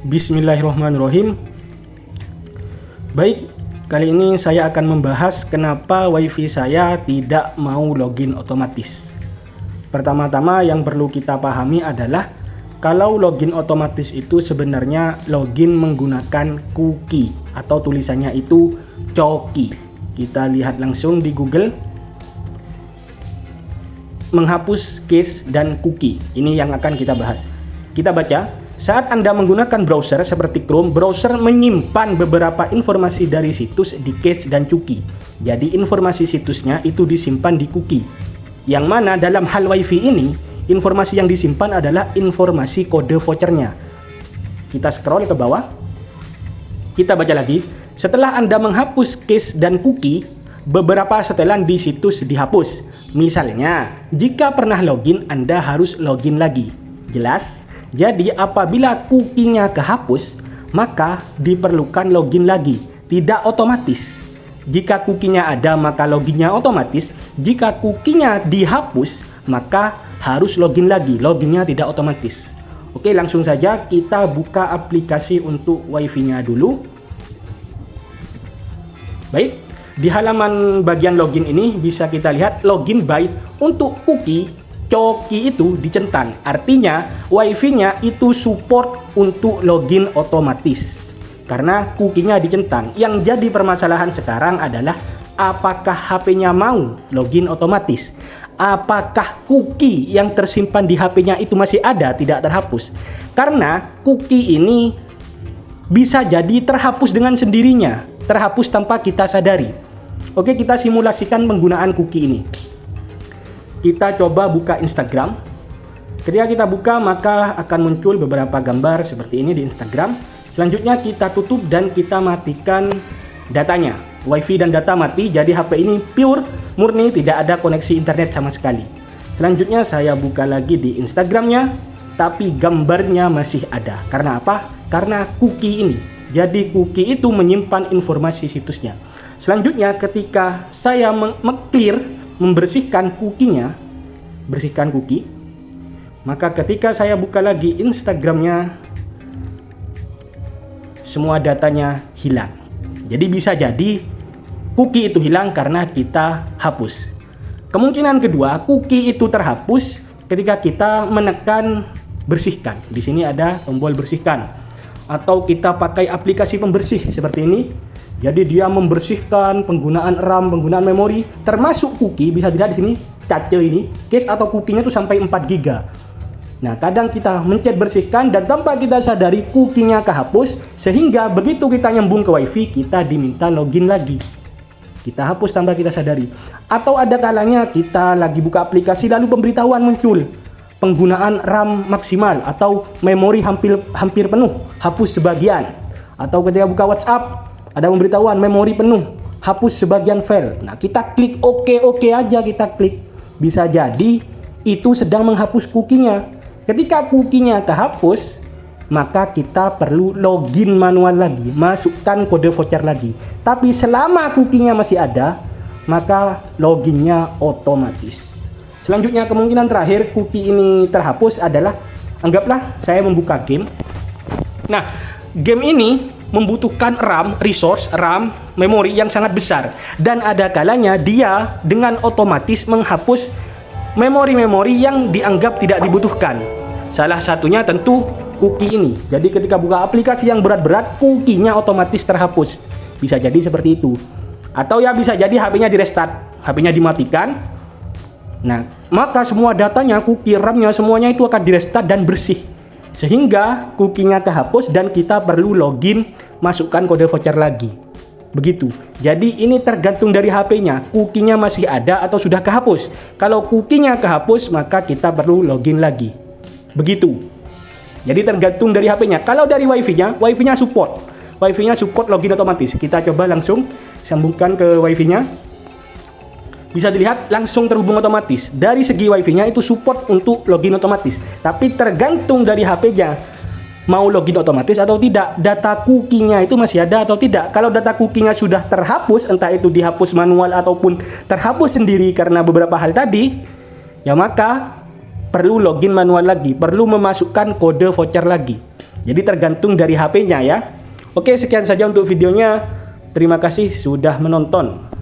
Bismillahirrahmanirrahim. Baik, kali ini saya akan membahas kenapa WiFi saya tidak mau login otomatis. Pertama-tama yang perlu kita pahami adalah kalau login otomatis itu sebenarnya login menggunakan cookie atau tulisannya itu coki. Kita lihat langsung di Google. Menghapus cache dan cookie. Ini yang akan kita bahas. Kita baca, saat Anda menggunakan browser seperti Chrome, browser menyimpan beberapa informasi dari situs di cache dan cookie. Jadi informasi situsnya itu disimpan di cookie. Yang mana dalam hal WiFi ini, informasi yang disimpan adalah informasi kode vouchernya. Kita scroll ke bawah. Kita baca lagi. Setelah Anda menghapus cache dan cookie, beberapa setelan di situs dihapus. Misalnya, jika pernah login, Anda harus login lagi. Jelas? Jadi apabila cookie-nya kehapus, maka diperlukan login lagi. Tidak otomatis. Jika cookie-nya ada, maka loginnya otomatis. Jika cookie-nya dihapus, maka harus login lagi. Loginnya tidak otomatis. Oke, langsung saja kita buka aplikasi untuk WiFi-nya dulu. Baik. Di halaman bagian login ini bisa kita lihat login by untuk cookie, coki itu dicentang. Artinya WiFi-nya itu support untuk login otomatis. Karena cookie-nya dicentang. Yang jadi permasalahan sekarang adalah apakah HP-nya mau login otomatis? Apakah cookie yang tersimpan di HP-nya itu masih ada, tidak terhapus? Karena cookie ini bisa jadi terhapus dengan sendirinya, terhapus tanpa kita sadari. Oke, kita simulasikan penggunaan cookie ini. Kita coba buka Instagram. Ketika kita buka, maka akan muncul beberapa gambar seperti ini di Instagram. Selanjutnya kita tutup dan kita matikan datanya. WiFi dan data mati, jadi HP ini pure, murni, tidak ada koneksi internet sama sekali. Selanjutnya saya buka lagi di Instagramnya, tapi gambarnya masih ada. Karena apa? Karena cookie ini. Jadi cookie itu menyimpan informasi situsnya. Selanjutnya ketika saya clear, membersihkan cookie-nya, bersihkan cookie, maka ketika saya buka lagi Instagramnya, semua datanya hilang. Jadi bisa jadi cookie itu hilang karena kita hapus. Kemungkinan kedua, cookie itu terhapus ketika kita menekan bersihkan. Di sini ada tombol bersihkan. Atau kita pakai aplikasi pembersih seperti ini. Jadi dia membersihkan penggunaan RAM, penggunaan memori, termasuk cookie. Bisa dilihat di sini cache ini, cache atau cookie-nya itu sampai 4 GB. Nah, kadang kita mencet bersihkan dan tanpa kita sadari cookie-nya kehapus, sehingga begitu kita nyambung ke WiFi, kita diminta login lagi. Kita hapus tanpa kita sadari. Atau ada kalanya kita lagi buka aplikasi lalu pemberitahuan muncul, penggunaan RAM maksimal atau memori hampir penuh, hapus sebagian. Atau ketika buka WhatsApp, ada pemberitahuan memori penuh, hapus sebagian file. Nah, kita klik oke aja, kita klik. Bisa jadi itu sedang menghapus cookie-nya. Ketika cookie-nya terhapus, maka kita perlu login manual lagi, masukkan kode voucher lagi. Tapi selama cookie-nya masih ada, maka loginnya otomatis. Selanjutnya kemungkinan terakhir cookie ini terhapus adalah, anggaplah saya membuka game. Nah, game ini membutuhkan RAM, resource, RAM, memori yang sangat besar. Dan ada kalanya dia dengan otomatis menghapus memori-memori yang dianggap tidak dibutuhkan. Salah satunya tentu cookie ini. Jadi ketika buka aplikasi yang berat-berat, cookie-nya otomatis terhapus. Bisa jadi seperti itu. Atau ya bisa jadi HP-nya di restart, HP-nya dimatikan. Nah, maka semua datanya, cookie, RAM-nya, semuanya itu akan di restart dan bersih. Sehingga cookie-nya terhapus dan kita perlu login, masukkan kode voucher lagi. Begitu. Jadi ini tergantung dari HP-nya, cookie-nya masih ada atau sudah kehapus. Kalau cookie-nya kehapus, maka kita perlu login lagi. Begitu. Jadi tergantung dari HP-nya. Kalau dari WiFi-nya, WiFi-nya support. WiFi-nya support login otomatis. Kita coba langsung sambungkan ke WiFi-nya. Bisa dilihat langsung terhubung otomatis. Dari segi WiFi-nya itu support untuk login otomatis. Tapi tergantung dari HP-nya mau login otomatis atau tidak. Data cookie-nya itu masih ada atau tidak. Kalau data cookie-nya sudah terhapus, entah itu dihapus manual ataupun terhapus sendiri karena beberapa hal tadi, ya maka perlu login manual lagi, perlu memasukkan kode voucher lagi. Jadi tergantung dari HP-nya ya. Oke, sekian saja untuk videonya. Terima kasih sudah menonton.